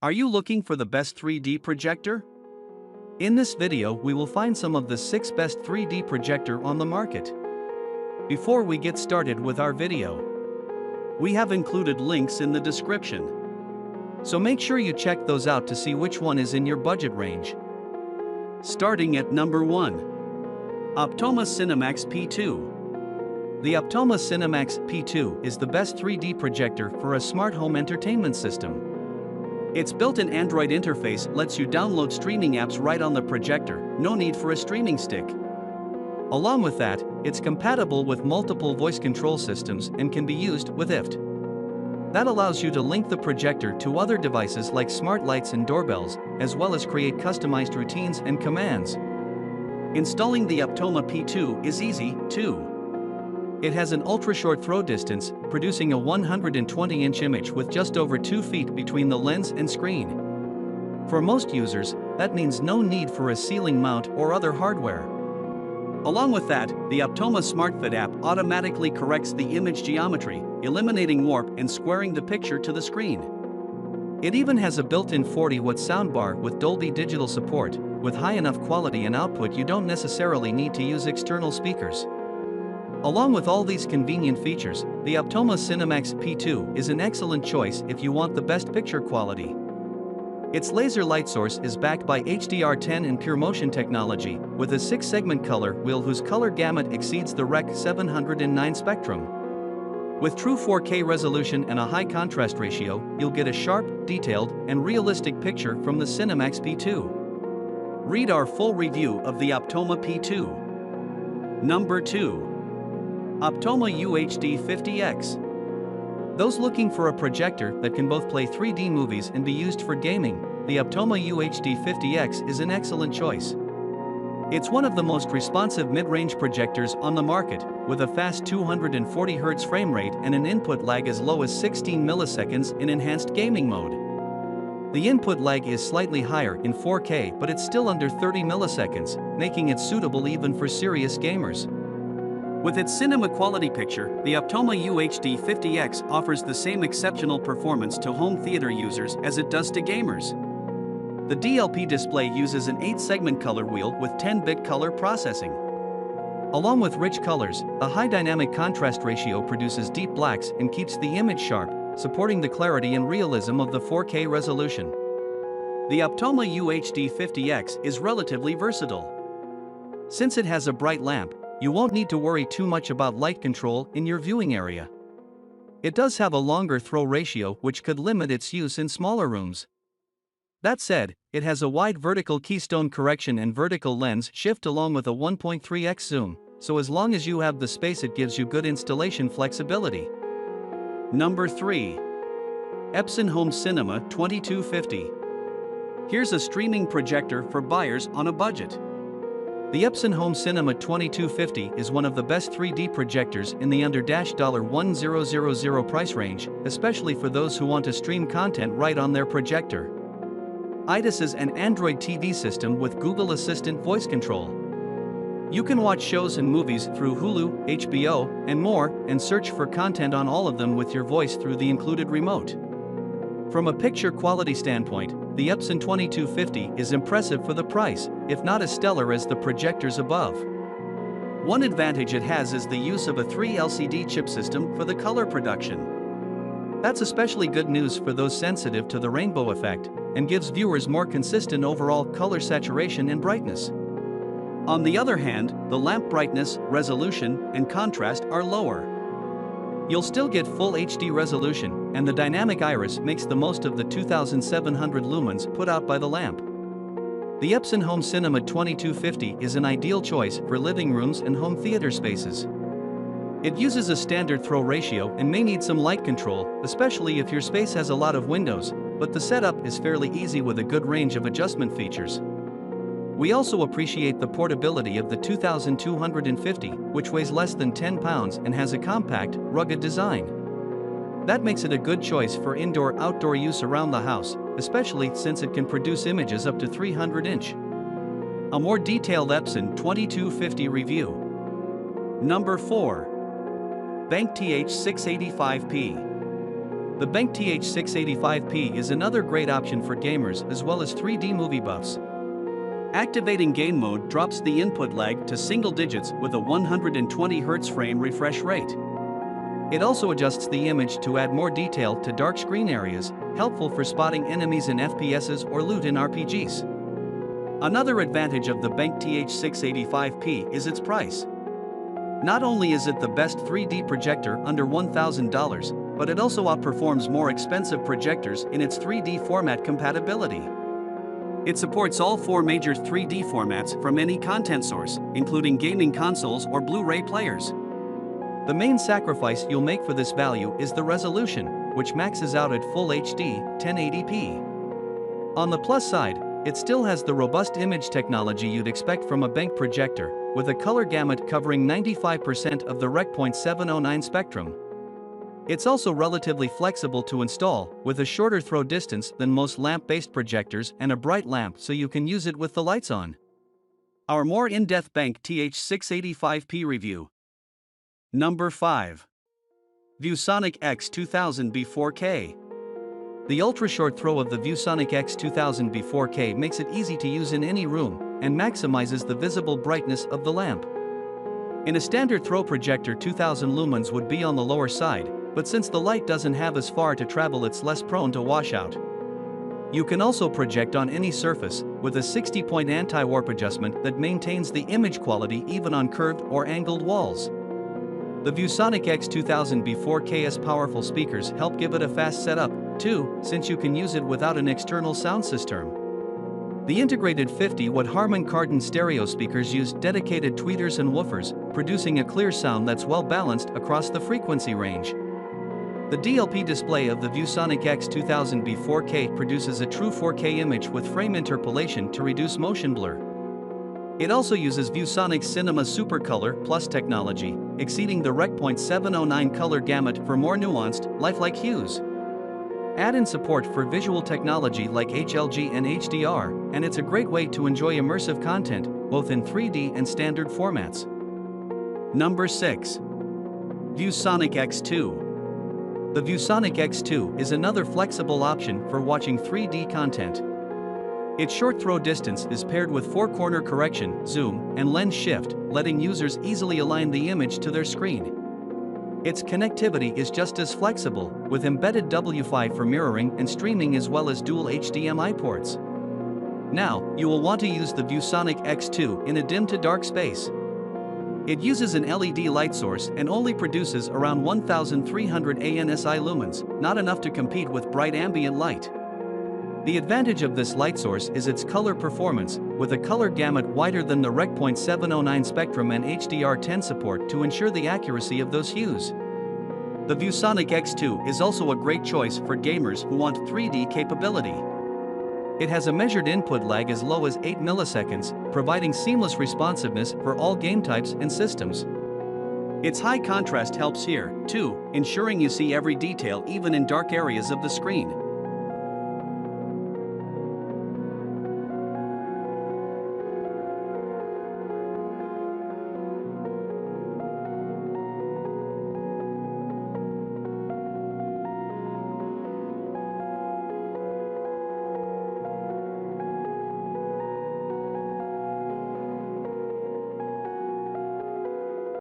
Are you looking for the best 3D projector? In this video we will find some of the 6 best 3D projector on the market. Before we get started with our video, we have included links in the description. So make sure you check those out to see which one is in your budget range. Starting at number 1. Optoma CinemaX P2. The Optoma CinemaX P2 is the best 3D projector for a smart home entertainment system. Its built-in Android interface lets you download streaming apps right on the projector, no need for a streaming stick. Along with that, it's compatible with multiple voice control systems and can be used with IFT. That allows you to link the projector to other devices like smart lights and doorbells, as well as create customized routines and commands. Installing the Optoma P2 is easy, too. It has an ultra-short throw distance, producing a 120-inch image with just over 2 feet between the lens and screen. For most users, that means no need for a ceiling mount or other hardware. Along with that, the Optoma SmartFit app automatically corrects the image geometry, eliminating warp and squaring the picture to the screen. It even has a built-in 40-watt soundbar with Dolby Digital support. With high enough quality and output, you don't necessarily need to use external speakers. Along with all these convenient features, the Optoma CinemaX P2 is an excellent choice if you want the best picture quality. Its laser light source is backed by HDR10 and pure motion technology, with a 6-segment color wheel whose color gamut exceeds the Rec. 709 spectrum. With true 4K resolution and a high contrast ratio, you'll get a sharp, detailed, and realistic picture from the CinemaX P2. Read our full review of the Optoma P2. Number 2. Optoma UHD50X. Those looking for a projector that can both play 3D movies and be used for gaming, the Optoma UHD50X is an excellent choice. It's one of the most responsive mid-range projectors on the market, with a fast 240 Hz frame rate and an input lag as low as 16 milliseconds in enhanced gaming mode. The input lag is slightly higher in 4K, but it's still under 30 milliseconds, making it suitable even for serious gamers. With its cinema quality picture, the Optoma UHD50X offers the same exceptional performance to home theater users as it does to gamers. The DLP display uses an 8-segment color wheel with 10-bit color processing. Along with rich colors, a high dynamic contrast ratio produces deep blacks and keeps the image sharp, supporting the clarity and realism of the 4K resolution. The Optoma UHD50X is relatively versatile. Since it has a bright lamp, you won't need to worry too much about light control in your viewing area. It does have a longer throw ratio which could limit its use in smaller rooms. That said, it has a wide vertical keystone correction and vertical lens shift along with a 1.3x zoom, so as long as you have the space it gives you good installation flexibility. Number 3. Epson Home Cinema 2250. Here's a streaming projector for buyers on a budget. The Epson Home Cinema 2250 is one of the best 3D projectors in the under $1000 price range, especially for those who want to stream content right on their projector. It is an Android TV system with Google Assistant voice control. You can watch shows and movies through Hulu, HBO, and more, and search for content on all of them with your voice through the included remote. From a picture quality standpoint, the Epson 2250 is impressive for the price, if not as stellar as the projectors above. One advantage it has is the use of a 3 LCD chip system for the color production. That's especially good news for those sensitive to the rainbow effect, and gives viewers more consistent overall color saturation and brightness. On the other hand, the lamp brightness, resolution, and contrast are lower. You'll still get full HD resolution, and the dynamic iris makes the most of the 2700 lumens put out by the lamp. The Epson Home Cinema 2250 is an ideal choice for living rooms and home theater spaces. It uses a standard throw ratio and may need some light control, especially if your space has a lot of windows, but the setup is fairly easy with a good range of adjustment features. We also appreciate the portability of the 2250, which weighs less than 10 pounds and has a compact, rugged design. That makes it a good choice for indoor-outdoor use around the house, especially since it can produce images up to 300-inch. A more detailed Epson 2250 review. Number 4. BenQ TH685P. The BenQ TH685P is another great option for gamers as well as 3D movie buffs. Activating game mode drops the input lag to single digits with a 120Hz frame refresh rate. It also adjusts the image to add more detail to dark screen areas, helpful for spotting enemies in FPSs or loot in RPGs. Another advantage of the BenQ TH685P is its price. Not only is it the best 3D projector under $1,000, but it also outperforms more expensive projectors in its 3D format compatibility. It supports all 4 major 3D formats from any content source, including gaming consoles or Blu-ray players. The main sacrifice you'll make for this value is the resolution, which maxes out at Full HD 1080p. On the plus side, it still has the robust image technology you'd expect from a BenQ projector, with a color gamut covering 95% of the Rec. .709 spectrum. It's also relatively flexible to install, with a shorter throw distance than most lamp-based projectors and a bright lamp so you can use it with the lights on. Our more in-depth BenQ TH685P review. Number 5. ViewSonic X2000B-4K. The ultra-short throw of the ViewSonic X2000B-4K makes it easy to use in any room and maximizes the visible brightness of the lamp. In a standard throw projector, 2000 lumens would be on the lower side, but since the light doesn't have as far to travel, it's less prone to washout. You can also project on any surface, with a 60-point anti-warp adjustment that maintains the image quality even on curved or angled walls. The ViewSonic X2000B-4K's powerful speakers help give it a fast setup, too, since you can use it without an external sound system. The integrated 50-watt Harman Kardon stereo speakers use dedicated tweeters and woofers, producing a clear sound that's well balanced across the frequency range. The DLP display of the ViewSonic X2000B-4K produces a true 4K image with frame interpolation to reduce motion blur. It also uses ViewSonic Cinema Supercolor Plus technology, exceeding the Rec. .709 color gamut for more nuanced, lifelike hues. Add in support for visual technology like HLG and HDR, and it's a great way to enjoy immersive content, both in 3D and standard formats. Number 6. ViewSonic X2. The ViewSonic X2 is another flexible option for watching 3D content. Its short throw distance is paired with 4-corner correction, zoom, and lens shift, letting users easily align the image to their screen. Its connectivity is just as flexible, with embedded W5 for mirroring and streaming as well as dual HDMI ports. Now, you will want to use the ViewSonic X2 in a dim to dark space. It uses an LED light source and only produces around 1,300 ANSI lumens, not enough to compete with bright ambient light. The advantage of this light source is its color performance, with a color gamut wider than the Rec. .709 spectrum and HDR10 support to ensure the accuracy of those hues. The ViewSonic X2 is also a great choice for gamers who want 3D capability. It has a measured input lag as low as 8 milliseconds, providing seamless responsiveness for all game types and systems. Its high contrast helps here, too, ensuring you see every detail even in dark areas of the screen.